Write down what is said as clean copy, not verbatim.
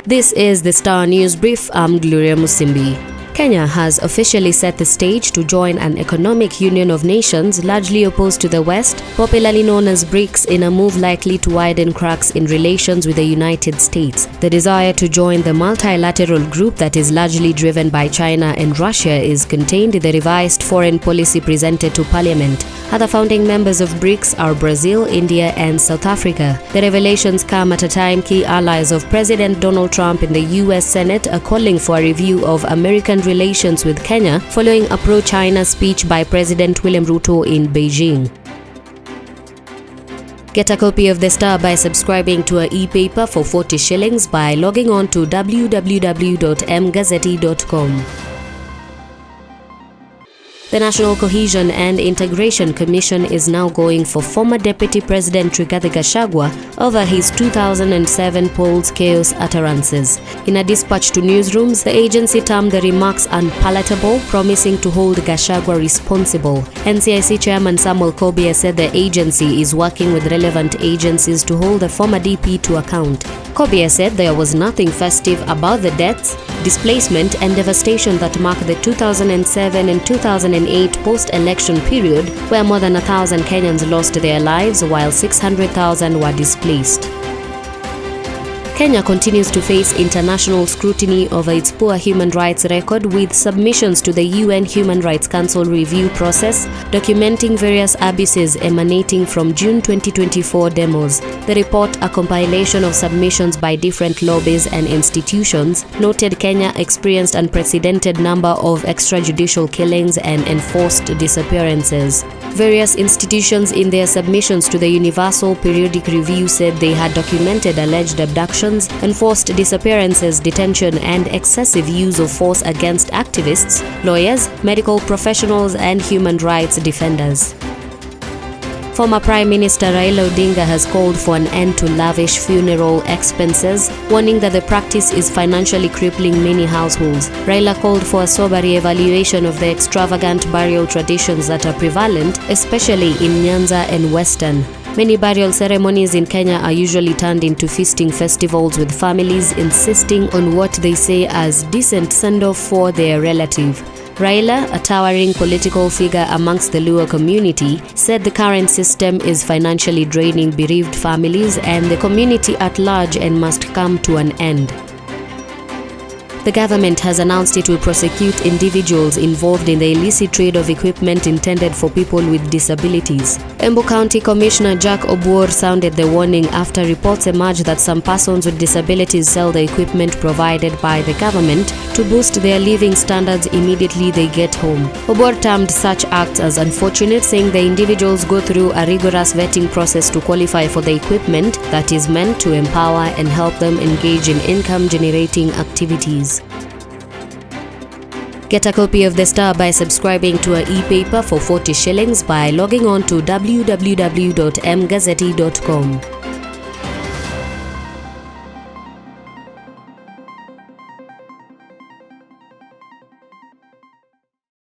This is the Star News Brief. I'm Gloria Musimbi. Kenya has officially set the stage to join an economic union of nations largely opposed to the West, popularly known as BRICS, in a move likely to widen cracks in relations with the United States. The desire to join the multilateral group that is largely driven by China and Russia is contained in the revised foreign policy presented to Parliament. Other founding members of BRICS are Brazil, India, and South Africa. The revelations come at a time key allies of President Donald Trump in the U.S. Senate are calling for a review of American relations with Kenya following a pro-China speech by President William Ruto in Beijing. Get a copy of The Star by subscribing to our e-paper for 40 shillings by logging on to www.mgazzetti.com. The National Cohesion and Integration Commission is now going for former Deputy President Rigathi Gachagua over his 2007 polls chaos utterances. In a dispatch to newsrooms, the agency termed the remarks unpalatable, promising to hold Gachagua responsible. NCIC Chairman Samuel Kobia said the agency is working with relevant agencies to hold the former DP to account. Kobia said there was nothing festive about the deaths, displacement and devastation that marked the 2007 and 2008 post-election period, where more than 1,000 Kenyans lost their lives while 600,000 were displaced. Kenya continues to face international scrutiny over its poor human rights record, with submissions to the UN Human Rights Council review process documenting various abuses emanating from June 2024 demos. The report, a compilation of submissions by different lobbies and institutions, noted Kenya experienced an unprecedented number of extrajudicial killings and enforced disappearances. Various institutions in their submissions to the Universal Periodic Review said they had documented alleged abductions, enforced disappearances, detention, and excessive use of force against activists, lawyers, medical professionals, and human rights defenders. Former Prime Minister Raila Odinga has called for an end to lavish funeral expenses, warning that the practice is financially crippling many households. Raila called for a sober re-evaluation of the extravagant burial traditions that are prevalent, especially in Nyanza and Western. Many burial ceremonies in Kenya are usually turned into feasting festivals, with families insisting on what they say as decent send-off for their relative. Raila, a towering political figure amongst the Luo community, said the current system is financially draining bereaved families and the community at large and must come to an end. The government has announced it will prosecute individuals involved in the illicit trade of equipment intended for people with disabilities. Embu County Commissioner Jack Obuor sounded the warning after reports emerged that some persons with disabilities sell the equipment provided by the government to boost their living standards immediately they get home. Obuor termed such acts as unfortunate, saying the individuals go through a rigorous vetting process to qualify for the equipment that is meant to empower and help them engage in income-generating activities. Get a copy of The Star by subscribing to our e-paper for 40 shillings by logging on to www.mgazzetti.com.